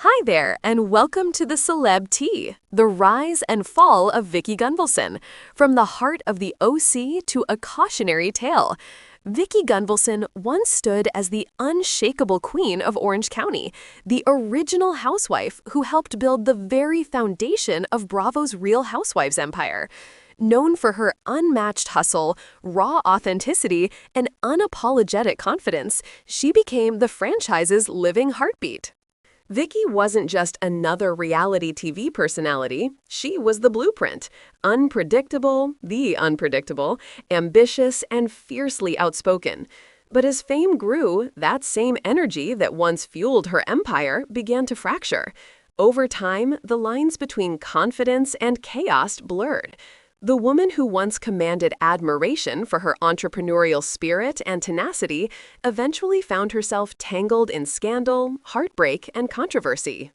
Hi there, and welcome to the Celeb Tea, the rise and fall of Vicki Gunvalson. From the heart of the OC to a cautionary tale, Vicki Gunvalson once stood as the unshakable queen of Orange County, the original housewife who helped build the very foundation of Bravo's Real Housewives empire. Known for her unmatched hustle, raw authenticity, and unapologetic confidence, she became the franchise's living heartbeat. Vicki wasn't just another reality TV personality, she was the blueprint. The unpredictable, ambitious, and fiercely outspoken. But as fame grew, that same energy that once fueled her empire began to fracture. Over time, the lines between confidence and chaos blurred. The woman who once commanded admiration for her entrepreneurial spirit and tenacity eventually found herself tangled in scandal, heartbreak, and controversy.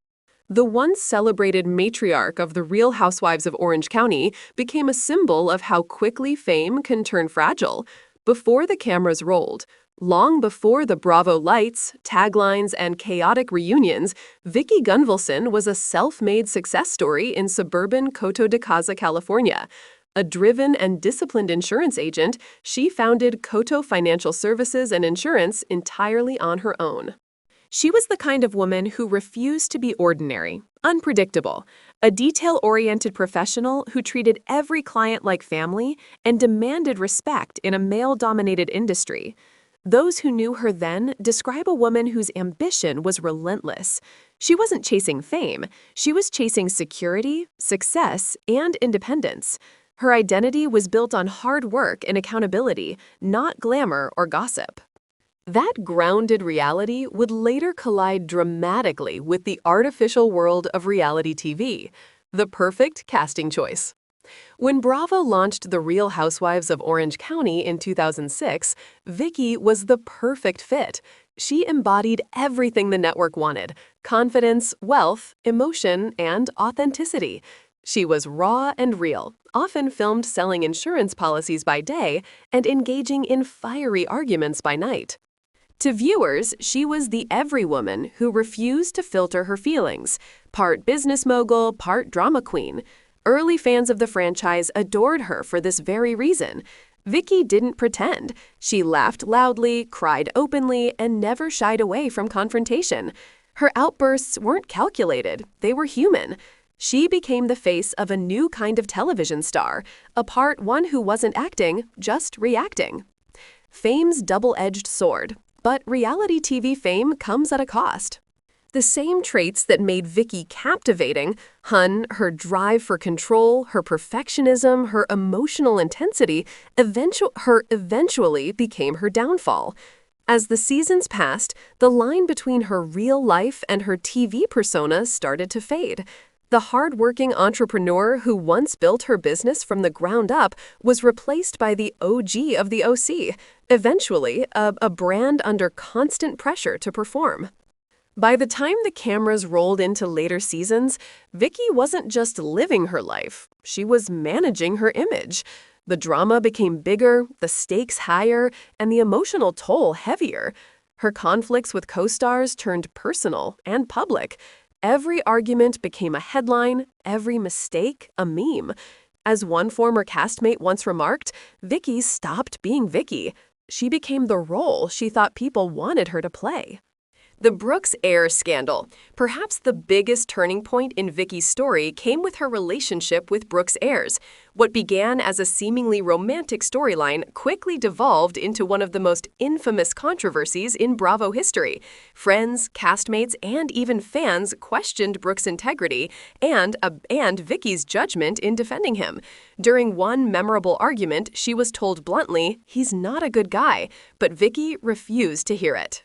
The once celebrated matriarch of the Real Housewives of Orange County became a symbol of how quickly fame can turn fragile. Before the cameras rolled, long before the Bravo lights, taglines, and chaotic reunions, Vicki Gunvalson was a self-made success story in suburban Coto de Caza, California. A driven and disciplined insurance agent, she founded Coto Financial Services and Insurance entirely on her own. She was the kind of woman who refused to be ordinary, unpredictable, a detail-oriented professional who treated every client like family and demanded respect in a male-dominated industry. Those who knew her then describe a woman whose ambition was relentless. She wasn't chasing fame, she was chasing security, success, and independence. Her identity was built on hard work and accountability, not glamour or gossip. That grounded reality would later collide dramatically with the artificial world of reality TV, the perfect casting choice. When Bravo launched The Real Housewives of Orange County in 2006, Vicki was the perfect fit. She embodied everything the network wanted: confidence, wealth, emotion, and authenticity. She was raw and real, often filmed selling insurance policies by day and engaging in fiery arguments by night. To viewers, she was the every woman who refused to filter her feelings, part business mogul, part drama queen. Early fans of the franchise adored her for this very reason. Vicki didn't pretend. She laughed loudly, cried openly, and never shied away from confrontation. Her outbursts weren't calculated, they were human. She became the face of a new kind of television star, one who wasn't acting, just reacting. Fame's double-edged sword, but reality TV fame comes at a cost. The same traits that made Vicki captivating, her drive for control, her perfectionism, her emotional intensity, eventually became her downfall. As the seasons passed, the line between her real life and her TV persona started to fade. The hard-working entrepreneur who once built her business from the ground up was replaced by the OG of the OC, eventually a brand under constant pressure to perform. By the time the cameras rolled into later seasons, Vicki wasn't just living her life, she was managing her image. The drama became bigger, the stakes higher, and the emotional toll heavier. Her conflicts with co-stars turned personal and public. Every argument became a headline, every mistake a meme. As one former castmate once remarked, Vicki stopped being Vicki. She became the role she thought people wanted her to play. The Brooks Ayers scandal. Perhaps the biggest turning point in Vicki's story came with her relationship with Brooks Ayers. What began as a seemingly romantic storyline quickly devolved into one of the most infamous controversies in Bravo history. Friends, castmates, and even fans questioned Brooks' integrity and Vicki's judgment in defending him. During one memorable argument, she was told bluntly, "He's not a good guy," but Vicki refused to hear it.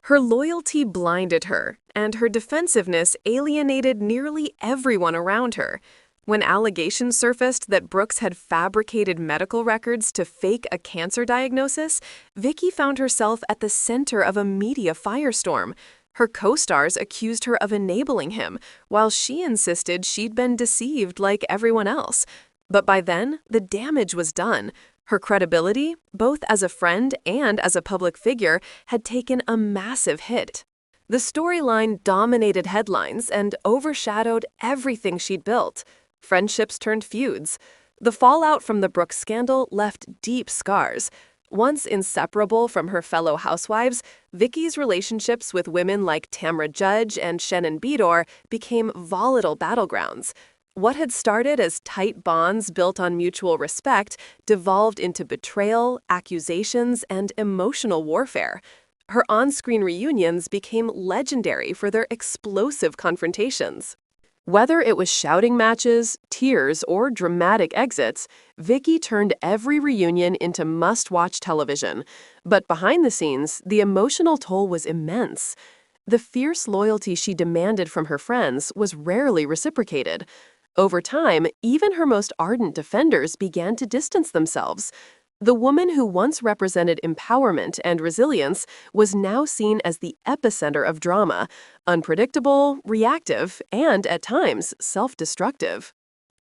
Her loyalty blinded her, and her defensiveness alienated nearly everyone around her. When allegations surfaced that Brooks had fabricated medical records to fake a cancer diagnosis, Vicki found herself at the center of a media firestorm. Her co-stars accused her of enabling him, while she insisted she'd been deceived like everyone else. But by then, the damage was done. Her credibility, both as a friend and as a public figure, had taken a massive hit. The storyline dominated headlines and overshadowed everything she'd built. Friendships turned feuds. The fallout from the Brooks scandal left deep scars. Once inseparable from her fellow housewives, Vicki's relationships with women like Tamra Judge and Shannon Beador became volatile battlegrounds. What had started as tight bonds built on mutual respect devolved into betrayal, accusations, and emotional warfare. Her on-screen reunions became legendary for their explosive confrontations. Whether it was shouting matches, tears, or dramatic exits, Vicki turned every reunion into must-watch television. But behind the scenes, the emotional toll was immense. The fierce loyalty she demanded from her friends was rarely reciprocated. Over time, even her most ardent defenders began to distance themselves. The woman who once represented empowerment and resilience was now seen as the epicenter of drama, unpredictable, reactive, and, at times, self-destructive.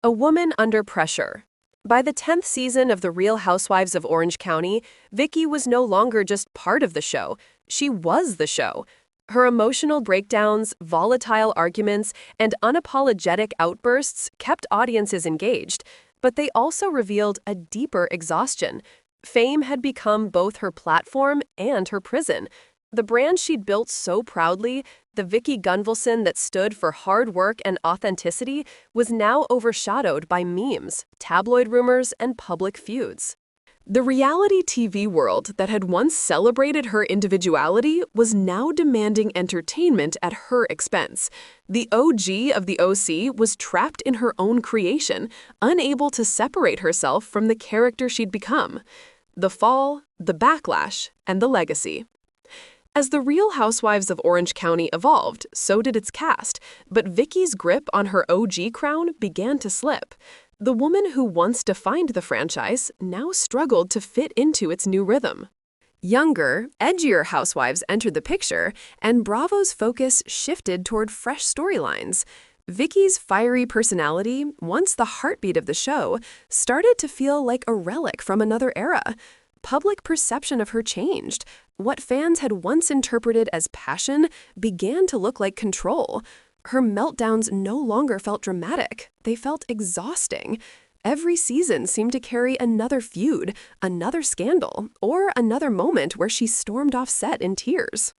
A woman under pressure. By the 10th season of The Real Housewives of Orange County, Vicki was no longer just part of the show. She was the show. Her emotional breakdowns, volatile arguments, and unapologetic outbursts kept audiences engaged, but they also revealed a deeper exhaustion. Fame had become both her platform and her prison. The brand she'd built so proudly, the Vicki Gunvalson that stood for hard work and authenticity, was now overshadowed by memes, tabloid rumors, and public feuds. The reality TV world that had once celebrated her individuality was now demanding entertainment at her expense. The OG of the OC was trapped in her own creation, unable to separate herself from the character she'd become. The fall, the backlash, and the legacy. As The Real Housewives of Orange County evolved, so did its cast, but Vicki's grip on her OG crown began to slip. The woman who once defined the franchise now struggled to fit into its new rhythm. Younger, edgier housewives entered the picture, and Bravo's focus shifted toward fresh storylines. Vicki's fiery personality, once the heartbeat of the show, started to feel like a relic from another era. Public perception of her changed. What fans had once interpreted as passion began to look like control. Her meltdowns no longer felt dramatic. They felt exhausting. Every season seemed to carry another feud, another scandal, or another moment where she stormed off set in tears.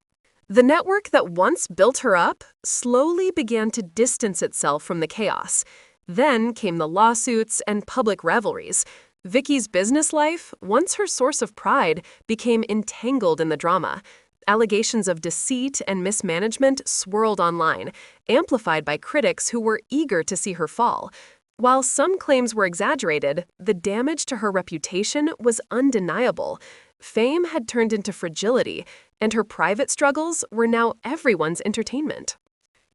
The network that once built her up slowly began to distance itself from the chaos. Then came the lawsuits and public revelries. Vicki's business life, once her source of pride, became entangled in the drama. Allegations of deceit and mismanagement swirled online, amplified by critics who were eager to see her fall. While some claims were exaggerated, the damage to her reputation was undeniable. Fame had turned into fragility, and her private struggles were now everyone's entertainment.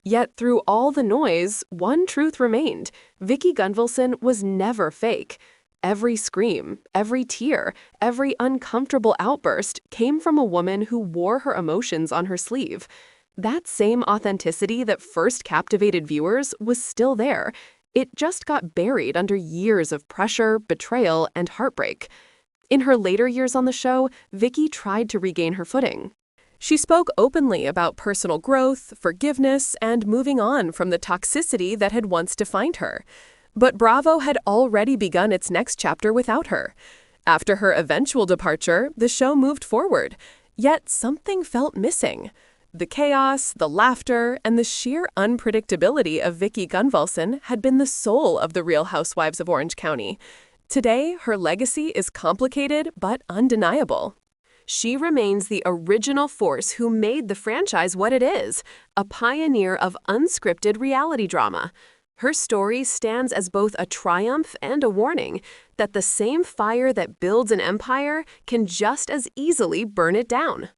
Yet through all the noise, one truth remained: Vicki Gunvalson was never fake. Every scream, every tear, every uncomfortable outburst came from a woman who wore her emotions on her sleeve. That same authenticity that first captivated viewers was still there. It just got buried under years of pressure, betrayal, and heartbreak. In her later years on the show, Vicki tried to regain her footing. She spoke openly about personal growth, forgiveness, and moving on from the toxicity that had once defined her. But Bravo had already begun its next chapter without her. After her eventual departure, the show moved forward. Yet something felt missing. The chaos, the laughter, and the sheer unpredictability of Vicki Gunvalson had been the soul of The Real Housewives of Orange County. Today, her legacy is complicated but undeniable. She remains the original force who made the franchise what it is, a pioneer of unscripted reality drama. Her story stands as both a triumph and a warning that the same fire that builds an empire can just as easily burn it down.